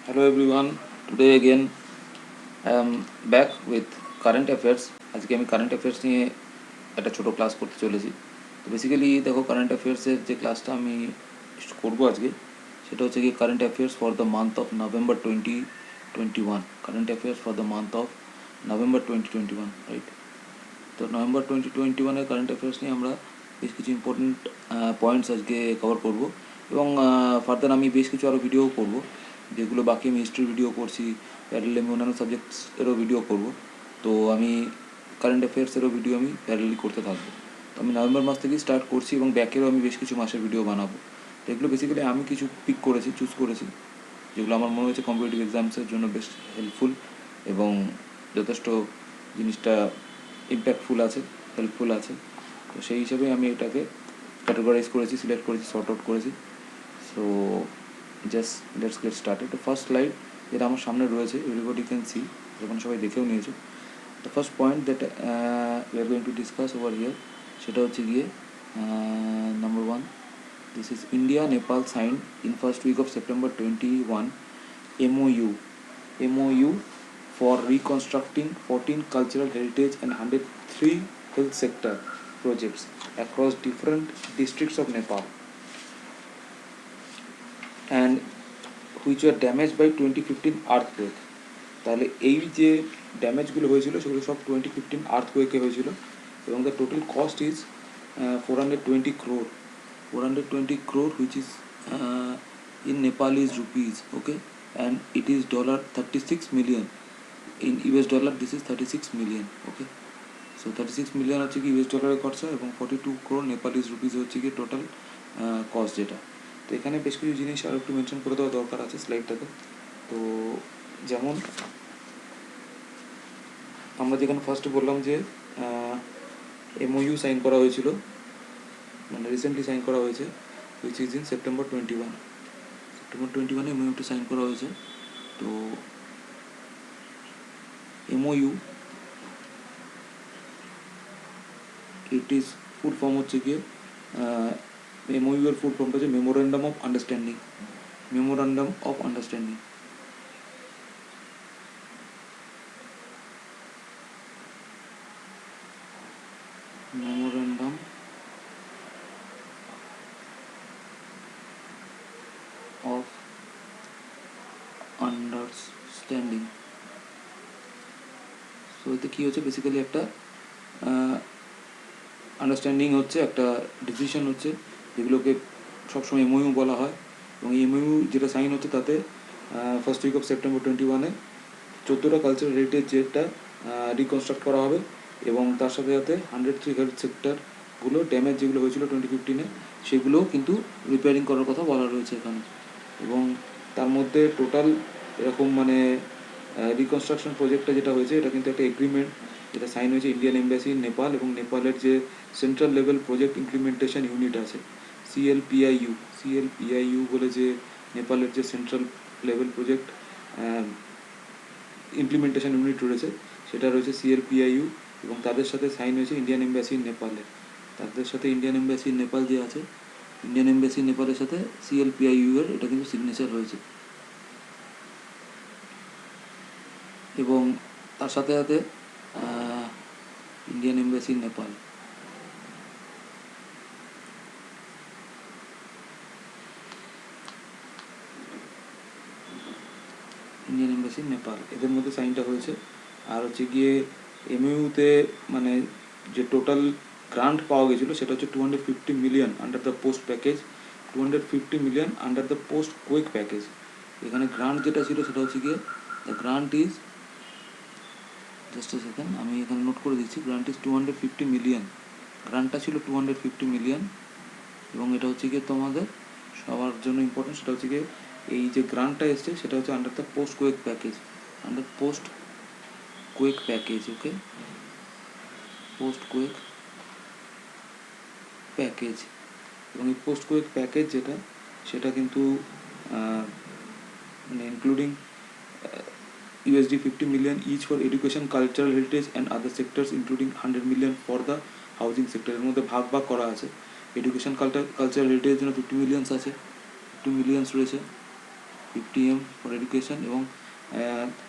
Hello everyone. Today again I am back with current affairs. আজকে আমি current affairs নিয়ে একটা ছোটো ক্লাস করতে চলেছি। তো বেসিক্যালি দেখো, কারেন্ট অ্যাফেয়ার্সের যে ক্লাসটা আমি করবো আজকে, সেটা হচ্ছে কি current affairs for the month of November 2021। Current affairs for the month of November 2021, right? তো নভেম্বর 2021-এর কারেন্ট অ্যাফেয়ার্স নিয়ে আমরা বেশ কিছু ইম্পর্টেন্ট পয়েন্টস আজকে কভার করব, এবং ফার্দার আমি বেশ কিছু আরও ভিডিও করব, যেগুলো বাকি আমি হিস্ট্রির ভিডিও করছি, প্যারালালি আমি অন্যান্য সাবজেক্টসেরও ভিডিও করব। তো আমি কারেন্ট অ্যাফেয়ার্সেরও ভিডিও আমি প্যারালালি করতে থাকবো। তো আমি নভেম্বর মাস থেকেই স্টার্ট করছি, এবং ব্যাকেরও আমি বেশ কিছু মাসের ভিডিও বানাবো। তো এগুলো বেসিক্যালি আমি কিছু চুজ করেছি, যেগুলো আমার মনে হয়েছে কম্পিটিটিভ এক্সামসের জন্য বেশ হেল্পফুল, এবং যথেষ্ট জিনিসটা ইম্প্যাক্টফুল আছে, হেল্পফুল আছে। তো সেই হিসাবে আমি এটাকে ক্যাটাগরাইজ করেছি, সিলেক্ট করেছি, সর্ট আউট করেছি। So just let's get started. তো ফার্স্ট স্লাইড যেটা আমার সামনে রয়েছে, এভরিবডি ক্যান সি, যখন সবাই দেখেও নিয়েছে। The first point that we are going to discuss over here, সেটা হচ্ছে গিয়ে number 1, this is India Nepal sign in first week of September 21 MOU for reconstructing 14 cultural heritage and 103 health sector projects across different districts of Nepal, and which were damaged by 2015 earthquake. তাহলে এই যে ড্যামেজগুলো হয়েছিল সেগুলো সব 2015 আর্থকোয়েকে হয়েছিল, এবং the total cost is 420 crore, 420 crore, which is in Nepalese rupees, okay, and it is $36 million. In US dollar this is 36 million, okay. So 36 million হচ্ছে কি US ডলারে খরচা, এবং 42 crore নেপালিজ রুপিস হচ্ছে কি টোটাল কস্ট যেটা। তো এখানে বেশ কিছু জিনিস আর একটু মেনশন করে দেওয়া দরকার আছে স্লাইডটাতে। তো যেমন আমরা যেখানে ফার্স্টে বললাম যে MOU সাইন করা হয়েছিল, মানে রিসেন্টলি সাইন করা হয়েছে, which is in September 21। September 21-এ MOUটা সাইন করা হয়েছে। তো MOU it is full form হচ্ছে গিয়ে MOU এর ফুল ফর্মটা হচ্ছে memorandum of understanding. Memorandum of understanding. Memorandum of understanding. So এতে কী হচ্ছে, বেসিক্যালি একটা আন্ডারস্ট্যান্ডিং হচ্ছে, একটা ডিসিশন হচ্ছে, যেগুলোকে সবসময় MOU বলা হয়। এবং এই MOU যেটা সাইন হচ্ছে তাতে ফার্স্ট উইক অফ সেপ্টেম্বর 21-এ 14টা কালচারাল হেরিটেজ যেটা রিকনস্ট্রাক্ট করা হবে, এবং তার সাথে সাথে 103 হেলথ সেক্টরগুলো ড্যামেজ যেগুলো হয়েছিল 2015-এ সেগুলোও কিন্তু রিপেয়ারিং করার কথা বলা রয়েছে এখানে। এবং তার মধ্যে টোটাল এরকম মানে রিকনস্ট্রাকশন প্রজেক্টটা যেটা হয়েছে, এটা কিন্তু একটা এগ্রিমেন্ট যেটা সাইন হয়েছে ইন্ডিয়ান এম্বাসি ইন নেপাল এবং নেপালের যে central level project implementation unit আছে, CLPIU বলে যে নেপালের যে central level project implementation unit রয়েছে, সেটা রয়েছে CLPIU, এবং তাদের সাথে সাইন হয়েছে ইন্ডিয়ান এম্বাসি ইন নেপালে। তাদের সাথে ইন্ডিয়ান এম্বাসি ইন নেপাল যে আছে, ইন্ডিয়ান এম্বাসি নেপালের সাথে CLPIU এর এটা কিন্তু সিগনেচার হয়েছে। এবং তার সাথে সাথে Indian embassy Nepal, Indian embassy Nepal, এদের মধ্যে সাইনটা হয়েছে। আর হচ্ছে গিয়ে MOU-তে মানে যে টোটাল গ্রান্ট পাওয়া গেছিলো সেটা হচ্ছে 250 million under the post package, 250 million under the post quick package. এখানে গ্রান্ট যেটা ছিল সেটা হচ্ছে গিয়ে the grant is, just a second আমি এখানে নোট করে দিচ্ছি, গ্রান্ট ইজ 250 মিলিয়ন। গ্রান্টটা ছিল 250 মিলিয়ন, এবং এটা হচ্ছে গিয়ে তোমাদের সবার জন্য ইম্পর্টেন্ট, সেটা হচ্ছে গিয়ে এই যে গ্রান্টটা এসছে সেটা হচ্ছে under the post quick package, under post quick package, okay, post quick package. এবং এই পোস্ট কুইক প্যাকেজ যেটা, সেটা কিন্তু মানে including USD 50 million each for education, cultural heritage and other sectors, including 100 million for the housing sector. এর মধ্যে ভাগ ভাগ করা আছে। এডুকেশন কালচারাল হেরিটেজের জন্য 50 মিলিয়নস আছে, 50 মিলিয়নস রয়েছে, 50M ফর এডুকেশন এবং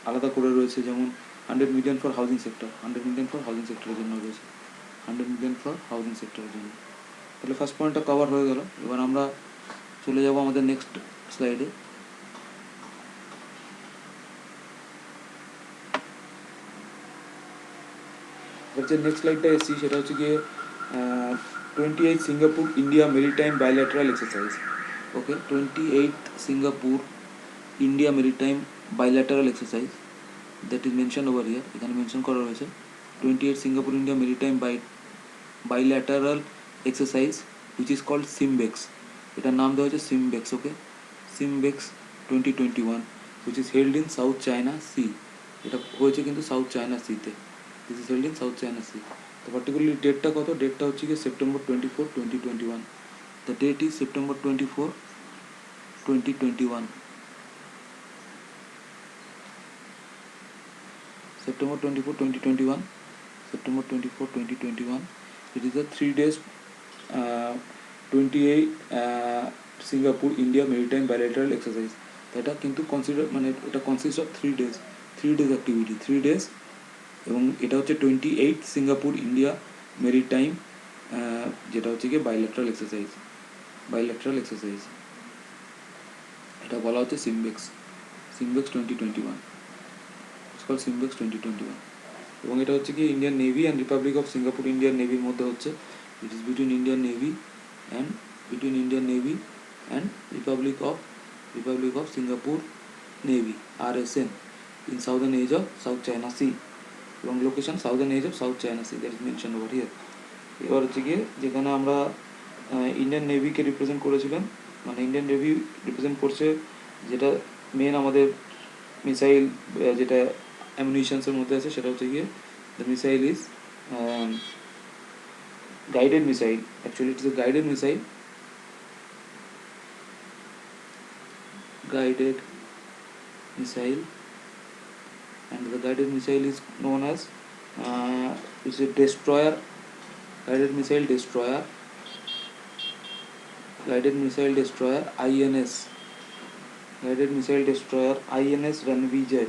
আলাদা করে রয়েছে যেমন 100 million for housing sector, 100 million for housing সেক্টরের জন্য রয়েছে, 100 মিলিয়ন ফর হাউজিং সেক্টরের জন্য। তাহলে ফার্স্ট পয়েন্টটা কভার হয়ে গেল। এবার আমরা চলে যাব আমাদের নেক্সট স্লাইডে। এবার যে নেক্সট স্লাইডটা এসেছি সেটা হচ্ছে গিয়ে 28 Singapore India maritime bilateral exercise. Okay, 28 Singapore India maritime bilateral exercise that is mention over here, এখানে মেনশন করা রয়েছে 28 Singapore India maritime bilateral exercise which is called SIMBEX. এটার নাম দেওয়া হয়েছে SIMBEX. Okay, SIMBEX 2021 which is held in South China Sea. এটা হয়েছে কিন্তু সাউথ চায়না সিতে, this is held in South China Sea. তো পার্টিকুলারলি ডেটটা কত? ডেটটা হচ্ছে কি September 24, 2021। The date is September 24, 2021। September 24, 2021. September 24, 2021. It is a 3 days 28 Singapore India Maritime Bilateral Exercise. এটা কিন্তু কনসিডার মানে এটা consist of 3 days, 3 days activity, 3 days। এবং এটা হচ্ছে 28 সিঙ্গাপুর ইন্ডিয়া মেরিটাইম, যেটা হচ্ছে গিয়ে বাইল্যাটারাল এক্সারসাইজ, বাইল্যাটারাল এক্সারসাইজ। এটা বলা হচ্ছে সিমবেক্স, সিমবেক্স 2021, ইটস কল্ড সিমবেক্স 2021। এবং এটা হচ্ছে কি Indian Navy and Republic of Singapore Indian নেভির মধ্যে হচ্ছে। It is between Indian Navy and Republic of Singapore Navy RSN in southern edge of South China Sea. এবং location southern edge of South China Sea, that is mention over here. এবার হচ্ছে গিয়ে যেখানে আমরা Indian নেভিকে represent করেছিলেন, মানে Indian navy represent করছে, যেটা মেন আমাদের মিসাইল যেটা অ্যামুনিশনসের মধ্যে আছে সেটা হচ্ছে গিয়ে the missile is guided missile. Actually it is a guided missile, and the guided missile is known as it's a destroyer, guided missile destroyer INS, guided missile destroyer INS Ranvijay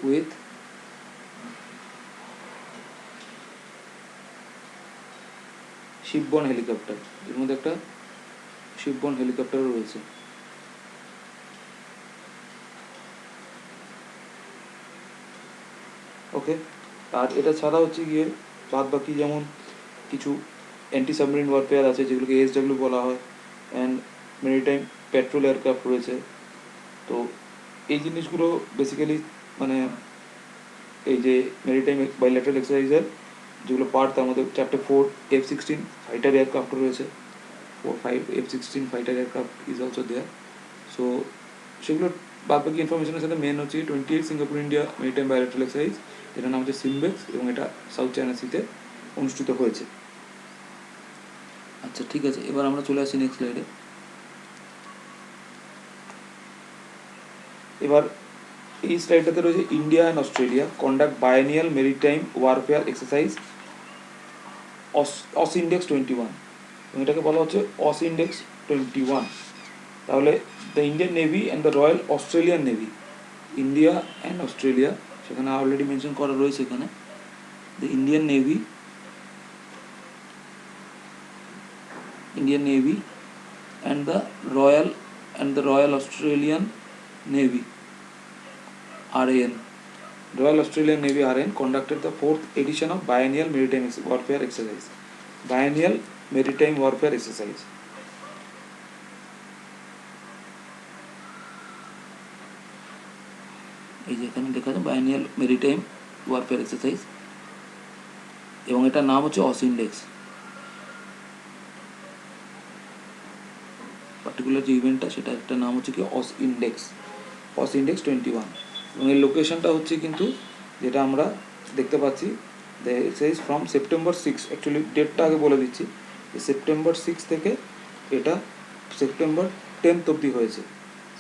with shipborne helicopter. এর মধ্যে একটা শিপবর্ন হেলিকপ্টারও রয়েছে। ওকে, আর এটা ছাড়া হচ্ছে গিয়ে বাদ বাকি যেমন কিছু অ্যান্টি সাবমেরিন ওয়ারফেয়ার আছে যেগুলোকে ASW বলা হয়, অ্যান্ড মেরিটাইম পেট্রোল এয়ারক্রাফট রয়েছে। তো এই জিনিসগুলো বেসিক্যালি মানে এই যে মেরিটাইম বাইল্যাটারাল এক্সারসাইজের যেগুলো পার্ট, তার মধ্যে চ্যাপ্টার 4 F-16 ফাইটার এয়ারক্রাফট রয়েছে, 4-5 F-16 fighter aircraft is also there. So সেগুলো বাদ বাকি ইনফরমেশনের সাথে মেন হচ্ছে 28 Singapore India maritime bilateral exercise, এটার নাম হচ্ছে সিমবেক্স, এবং এটা সাউথ চায়না সিতে অনুষ্ঠিত হয়েছে। আচ্ছা ঠিক আছে, এবার আমরা চলে আসি নেক্সট স্লাইডে। এবার এই স্লাইডটাতে রয়েছে India and Australia conduct biennial maritime warfare exercise AUSINDEX 21, এবং এটাকে বলা হচ্ছে অসইন্ডেক্স 21। তাহলে the Indian Navy and the Royal Australian Navy, India and Australia, সেখানে অলরেডি মেনশন করা রয়েছে এখানে, the Indian Navy and the Royal Australian Navy RAN, Royal Australian Navy RAN conducted the 4th edition of Biennial Maritime Warfare Exercise, Biennial Maritime Warfare Exercise। এই যে এখানে লেখা আছে Biennial Maritime Warfare Exercise, এবং এটার নাম হচ্ছে অসইন্ডেক্স। পার্টিকুলার যে ইভেন্টটা সেটা একটা নাম হচ্ছে কি অসইন্ডেক্স 21, এবং এর লোকেশনটা হচ্ছে কিন্তু যেটা আমরা দেখতে পাচ্ছি the exercise from September 6, actually ডেটটা আগে বলে দিচ্ছি, সেপ্টেম্বর 6 থেকে এটা সেপ্টেম্বর 10 অবধি হয়েছে,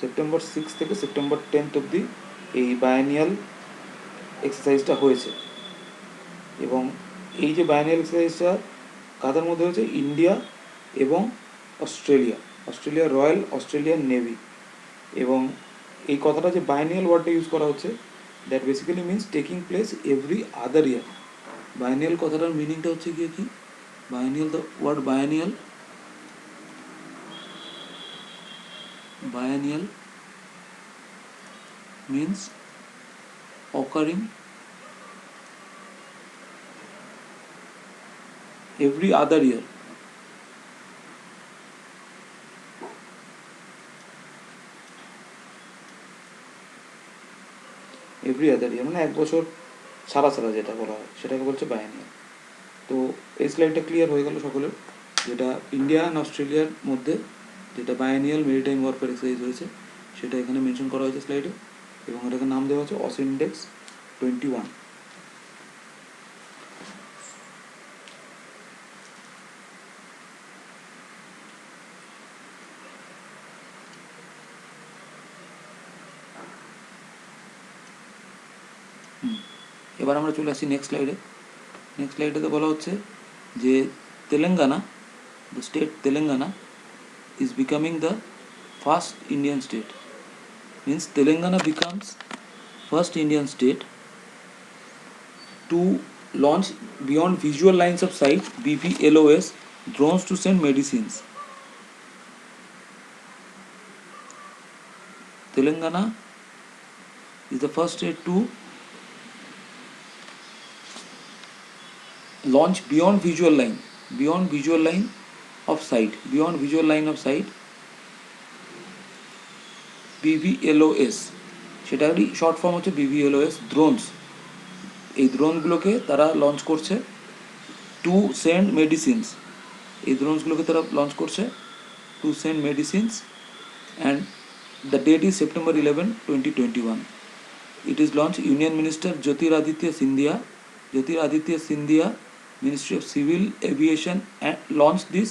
সেপ্টেম্বর 6 থেকে সেপ্টেম্বর 10 অবধি এই বায়ানিয়াল এক্সারসাইজটা হয়েছে। এবং এই যে বায়ানিয়াল এক্সারসাইজটা কাদের মধ্যে হয়েছে? ইন্ডিয়া এবং অস্ট্রেলিয়া রয়্যাল অস্ট্রেলিয়ান নেভি। এবং এই কথাটা যে বাইনিয়াল ওয়ার্ডটা ইউজ করা হচ্ছে, that basically means taking place every other year. Biennial কথাটার মিনিংটা হচ্ছে গিয়ে কি, biennial, the word biennial means occurring every other year. Every other year মানে এক বছর ছাড়া ছাড়া যেটা বলা হয় সেটাকে বলছে বায়ানিয়াল। তো এই স্লাইডটা ক্লিয়ার হয়ে গেল সকলের, যেটা ইন্ডিয়া অ্যান্ড অস্ট্রেলিয়ার মধ্যে যেটা বায়ানিয়াল মেরিটাইম ওয়ারফেয়ার এক্সারসাইজ হয়েছে সেটা এখানে মেনশন করা হয়েছে স্লাইডে, এবং এটাকে নাম দেওয়া হচ্ছে অস ইন্ডেক্স 21। এবার আমরা চলে আসি নেক্সট স্লাইডে। নেক্সট স্লাইডেতে বলা হচ্ছে যে Telangana, the state Telangana is becoming the first Indian state. Means Telangana becomes first Indian state to launch beyond visual lines of sight BVLOS drones to send medicines. Telangana is the first state to launch beyond visual line of sight BVLOS, সেটারই short form হচ্ছে BVLOS drones. এই ড্রোনগুলোকে তারা launch করছে to send medicines, এই ড্রোনসগুলোকে তারা launch করছে to send medicines, and the date is September 11, 2021. It is launched. Union Minister Jyotiraditya Scindia, Ministry of Civil Aviation, and launched this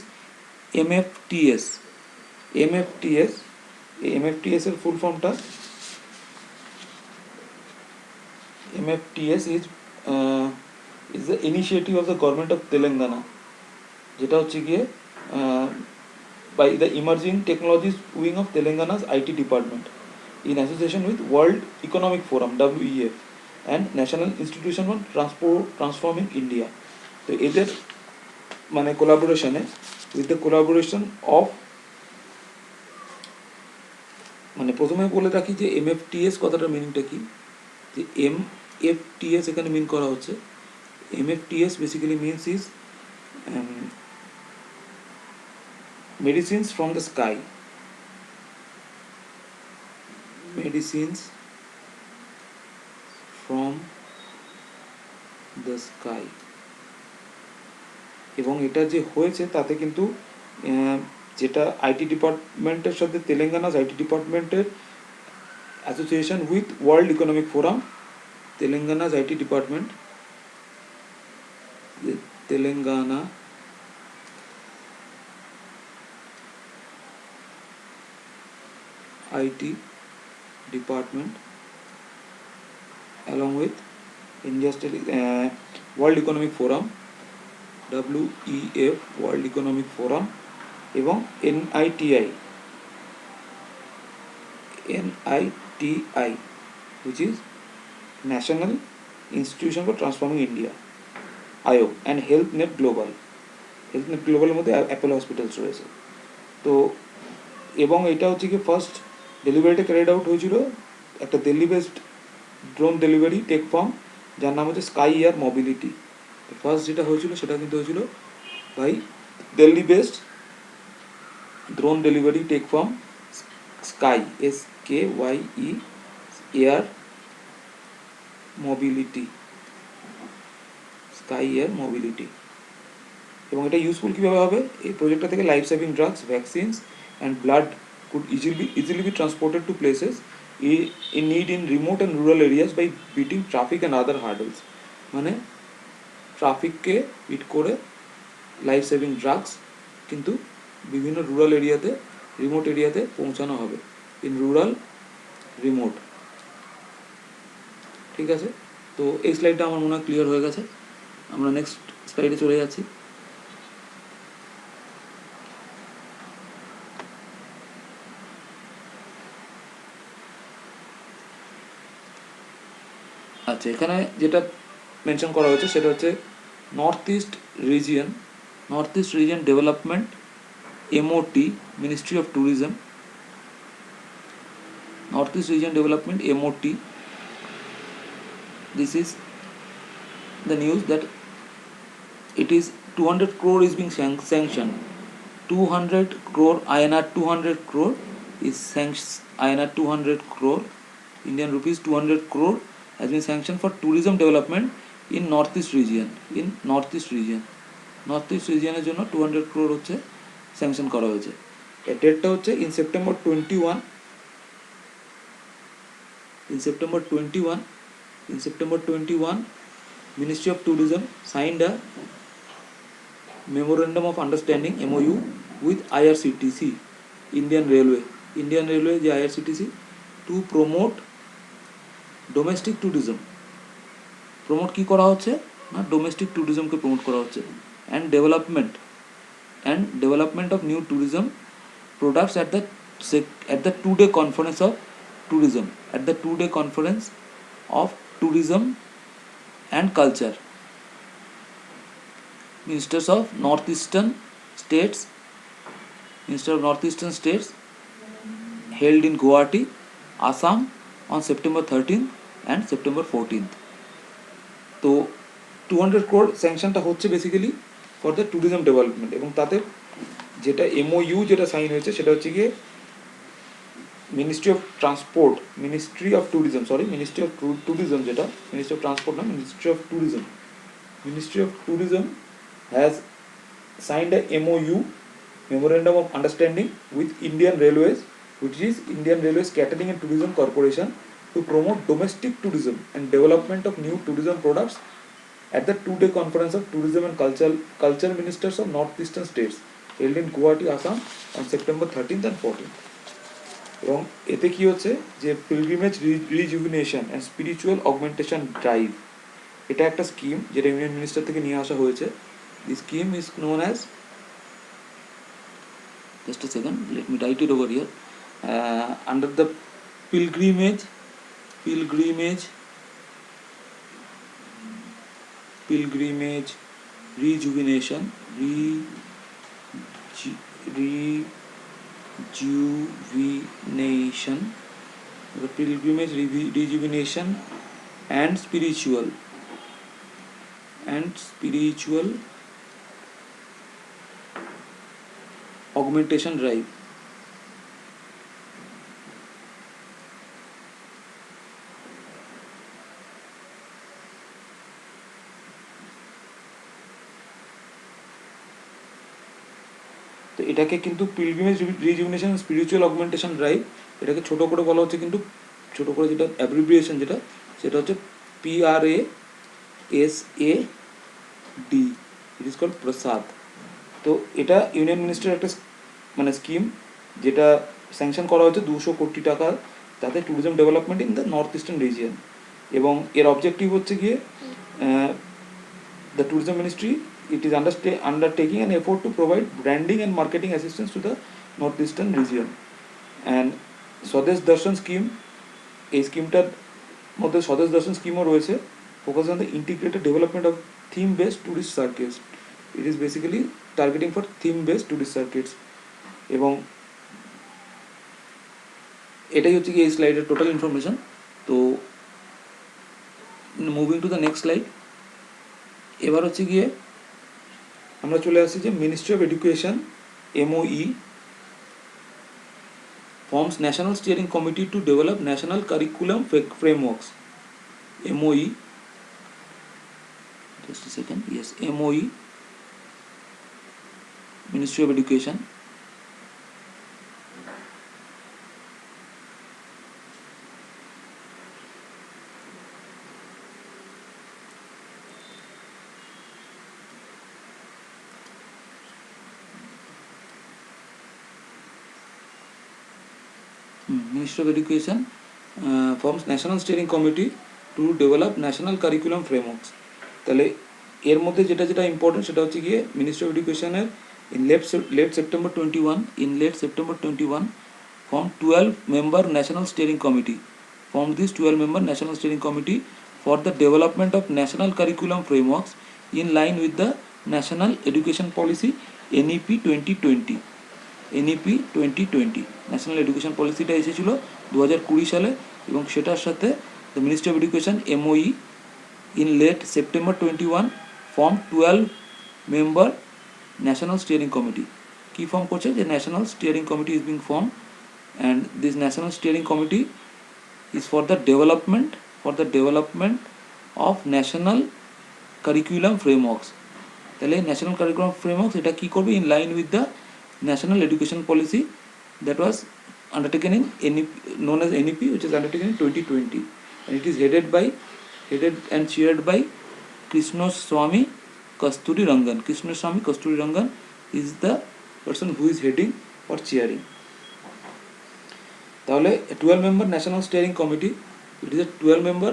MFTS. MFTS এর full ফর্মটা, MFTS is the initiative of the government of Telangana, যেটা হচ্ছে গিয়ে by the emerging technologies wing of Telangana's IT department in association with World Economic Forum WEF and National Institution on Transforming India. তো এদের মানে কোলাবোরেশনে, with the collaboration of, মানে প্রথমে বলে রাখি যে MFTS কথাটার মিনিংটা কি, যে MFTS এখানে মিন করা হচ্ছে, MFTS basically means is medicines from the sky, medicines from the sky। এবং এটা যে হয়েছে তাতে কিন্তু যেটা আইটি ডিপার্টমেন্টের সাথে তেলেঙ্গানাস আইটি ডিপার্টমেন্টের association with World Economic Forum, Telangana's IT department, Telangana IT department along with India's World Economic Forum WEF, World Economic Forum, এবং NITI which is National Institution for Transforming India, IO, and HealthNet Global এর মধ্যে Apollo hospitals রয়েছে। তো এবং এটা হচ্ছে কি first ডেলিভারিটা ক্যারিড আউট হয়েছিল একটা Delhi based drone delivery tech firm যার নাম হচ্ছে স্কাই এয়ার মোবিলিটি। ফার্স্ট যেটা হয়েছিল সেটা কিন্তু হয়েছিল by Delhi based drone delivery tech firm sky SKYE air mobility, sky air mobility. এবং এটা ইউজফুল কীভাবে হবে, এই প্রজেক্টটা থেকে life saving drugs, vaccines and blood could easily be transported to places in need in remote and rural areas by beating traffic and other hurdles। মানে ট্রাফিককে bit করে life saving drugs কিন্তু বিভিন্ন রুরাল এরিয়াতে, রিমোট এরিয়াতে পৌঁছানো হবে, in rural remote. ঠিক আছে, তো এই স্লাইডটা আমার মনে হয় ক্লিয়ার হয়ে গেছে। আমরা নেক্সট স্লাইডে চলে যাচ্ছি। আচ্ছা, এখানে যেটা মেনশন করা হয়েছে সেটা হচ্ছে north east region development, MOT, ministry of tourism, north east region development, MOT. This is the news that it is 200 crore is being sanctioned. 200 crore INR 200 crore is sanctioned. INR 200 crore, Indian rupees 200 crore has been sanctioned for tourism development in northeast region. North east রিজিয়নের জন্য 200 crore হচ্ছে sanction করা হয়েছে। এর ডেটটা হচ্ছে in September 21, Ministry of Tourism signed a memorandum of understanding, MOU, with IRCTC, Indian Railway যে IRCTC, to promote domestic tourism. Promote কি করা হচ্ছে না, ডোমেস্টিক ট্যুরিজমকে প্রমোট করা হচ্ছে, and development of new tourism products at the 2-day conference of tourism and culture. Minister of Northeastern States held in Guwahati, Assam on September 13th and September 14th. তো 200 crore স্যাংশনটা হচ্ছে basically for the tourism development, এবং তাতে যেটা MOU যেটা sign হয়েছে সেটা হচ্ছে গিয়ে ministry of tourism has signed a MOU, memorandum of understanding, with Indian Railways, which is Indian Railways Catering and Tourism Corporation, to promote domestic tourism and development of new tourism products at the 2-day conference of tourism and culture ministers of northeastern states held in Guwahati, Assam on September 13th and 14th. এবং এতে কি হচ্ছে যে pilgrimage rejuvenation and spiritual augmentation drive, এটা একটা scheme যেটা union minister থেকে নিয়ে আসা হয়েছে। The scheme is known as, just a second, let me write it over here, under the pilgrimage rejuvenation and spiritual augmentation drive. তো এটাকে কিন্তু pilgrimage rejuvenation spiritual augmentation drive, এটাকে ছোট করে বলা হচ্ছে, কিন্তু ছোট করে যেটা অ্যাব্রিভিয়েশন সেটা হচ্ছে PRASAD, ইট ইজ কল্ড প্রসাদ। তো এটা ইউনিয়ন মিনিস্টারের একটা মানে স্কিম যেটা স্যাংশন করা হয়েছে 200 কোটি টাকা, তাতে tourism development in the north eastern region. এবং এর অবজেক্টিভ হচ্ছে গিয়ে the tourism ministry it is undertaking an effort to provide branding and marketing assistance to the northeastern region. And Swadesh Darshan scheme, এই স্কিমটার মধ্যে স্বদেশ দর্শন স্কিমও রয়েছে, focus on the integrated development of theme based tourist circuits. It is basically targeting for theme based tourist circuits. এবং এটাই হচ্ছে কি এই স্লাইডের টোটাল ইনফরমেশন। তো moving to the next slide, এবার হচ্ছে গিয়ে আমরা চলে আসছি যে ministry of education, MOE, forms National Steering Committee to develop national curriculum frameworks. MOE, just a second, yes, MOE, Ministry of Education. Ministry of Education forms National Steering Committee to develop national curriculum frameworks. তাহলে এর মধ্যে যেটা যেটা important সেটা হচ্ছে গিয়ে ministry of এডুকেশনের in late September 21 formed 12-member national steering committee. From this 12-member national steering committee for the development of national curriculum frameworks in line with the national education policy NEP 2020 NEP 2020 national education পলিসিটা এসেছিল 2020 সালে এবং সেটার সাথে the ministry of education MOE in late September 21 formed 12 member national steering committee. Key form করছে যে national steering committee is being formed, and this national steering committee is for the development of national curriculum frameworks. তাহলে national curriculum frameworks এটা কী করবে in line with the national education policy that was undertaken in NEP, known as NEP, which is undertaken in 2020, and it is headed and chaired by Krishnaswamy Kasturi Rangan. Krishnaswamy Kasturi Rangan is the person who is heading or chairing. তাহলে 12 member national steering committee, it is a 12 member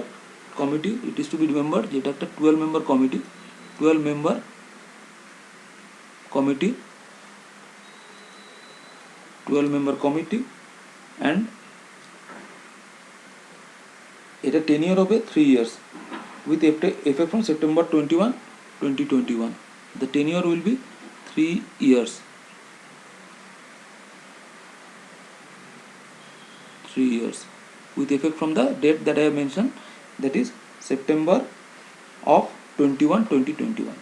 committee, it is to be remembered যেটা একটা 12 member committee, 12 member committee, and এটা tenure হবে 3 years with effect from September 21, 2021. The tenure will be 3 years. 3 years with effect from the date that I have mentioned, that is September of 21, 2021.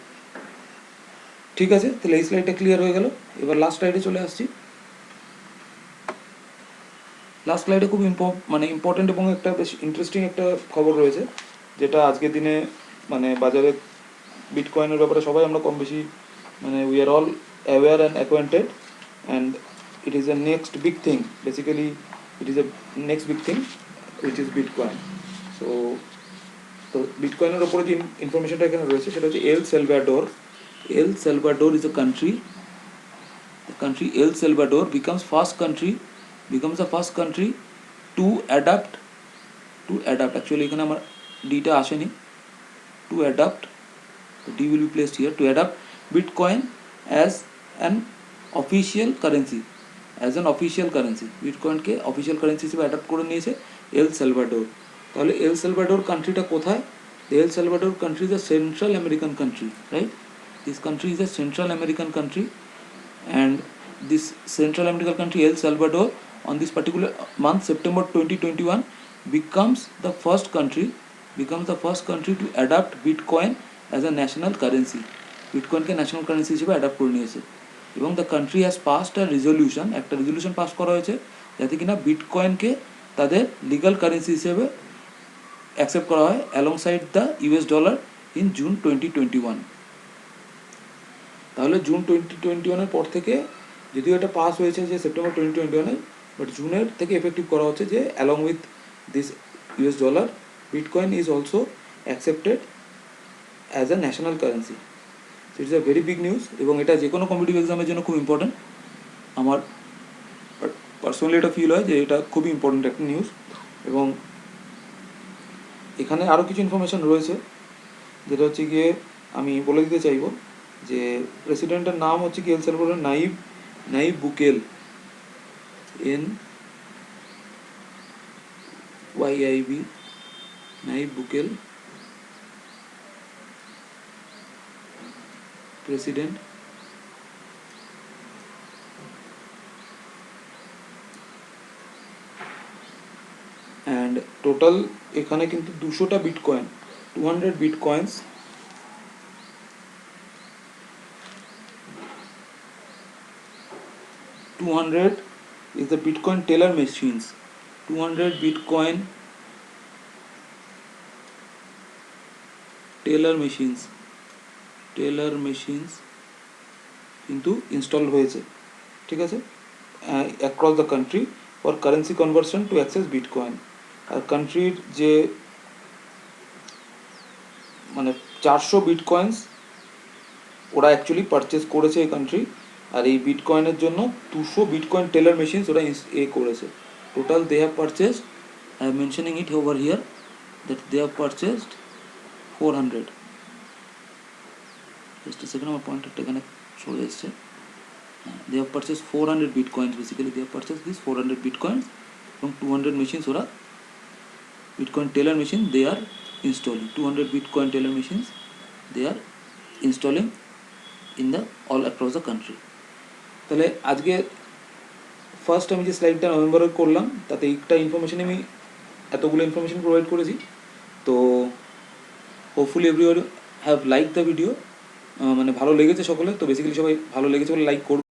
ঠিক আছে, তাহলে এই স্লাইডটা clear হয়ে গেল। এবার last স্লাইডে চলে আসছি। লাস্ট স্লাইডে খুব ইম্পর্টেন্ট এবং একটা বেশ ইন্টারেস্টিং একটা খবর রয়েছে, যেটা আজকের দিনে বাজারে বিটকয়েনের ব্যাপারে সবাই আমরা কম বেশি we are all aware and acquainted, and it is a next big thing, basically it is a next big thing which is bitcoin. তো বিটকয়েনের ওপরে যে ইনফরমেশনটা এখানে রয়েছে সেটা হচ্ছে এল সালভাডোর is a country. The country El Salvador becomes the first country to adapt, actually এখানে আমার ডিটা আসেনি, to adapt, the D will be placed here, to adapt Bitcoin as an official currency. বিটকয়েনকে অফিসিয়াল কারেন্সি হিসেবে adapt করে নিয়েছে El Salvador. তাহলে El Salvador কান্ট্রিটা কোথায়? El Salvador country is a Central American country, right? This country is a Central American country, and this Central American country El Salvador on this particular month, September 2021, becomes the first country to adopt Bitcoin as a national currency. বিটকয়েনকে national currency হিসেবে adapt করে নিয়েছে, এবং the country has passed একটা resolution pass করা হয়েছে যাতে কিনা বিটকয়েনকে তাদের লিগাল কারেন্সি হিসেবে অ্যাকসেপ্ট করা হয় alongside the US dollar in June 2021। তাহলে জুন 2021 পর থেকে, যদিও এটা পাস হয়েছে যে সেপ্টেম্বর 2021, বাট জুনের থেকে এফেক্টিভ করা হচ্ছে যে along with this US dollar bitcoin is also accepted as a national currency. So it's a very big news, এবং এটা যে কোনো কম্পিটিটিভ এক্সামের জন্য খুব ইম্পর্টেন্ট। আমার পার্সোনালি এটা ফিল হয় যে এটা খুবই ইম্পর্টেন্ট একটা নিউজ। এবং এখানে আরও কিছু ইনফরমেশান রয়েছে, যেটা হচ্ছে গিয়ে আমি বলে দিতে চাইবো যে প্রেসিডেন্টের নাম হচ্ছে কি এল সালভাডোরের Nayib Bukele, NYIB, Nayib Bukele, president. And total এখানে কিন্তু 200টা bitcoin, 200 bitcoins, is the Bitcoin teller machines. 200 Bitcoin teller machines কিন্তু ইনস্টল হয়েছে, ঠিক আছে, across the country for currency conversion to access bitcoin. আর কান্ট্রির যে 400 বিটকয়েন্স ওরা অ্যাকচুয়ালি পারচেস করেছে এই কান্ট্রি, আর এই বিটকয়েনের জন্য 200 বিটকয়েন টেলার মেশিনস ওরা করেছে। Total they have purchased, I am mentioning it over here, that they have purchased 400, just second, আমার পয়েন্টারটা এখানে চলে এসছে। They have purchase 400 bitcoins, basically they have purchase this 400 bitcoins, এবং 200 মেশিনস ওরা bitcoin teller machine they are installing 200 Bitcoin teller machines. They are installing in the all across the country. তাহলে আজকে first আমি যে স্লাইডটা নভেম্বরে করলাম তাতে একটা ইনফরমেশন আমি এতগুলো ইনফরমেশন প্রোভাইড করেছি। তো hopefully everyone have like the video, মানে ভালো লেগেছে সকলে। তো বেসিক্যালি সবাই ভালো লেগেছে বলে লাইক করবে।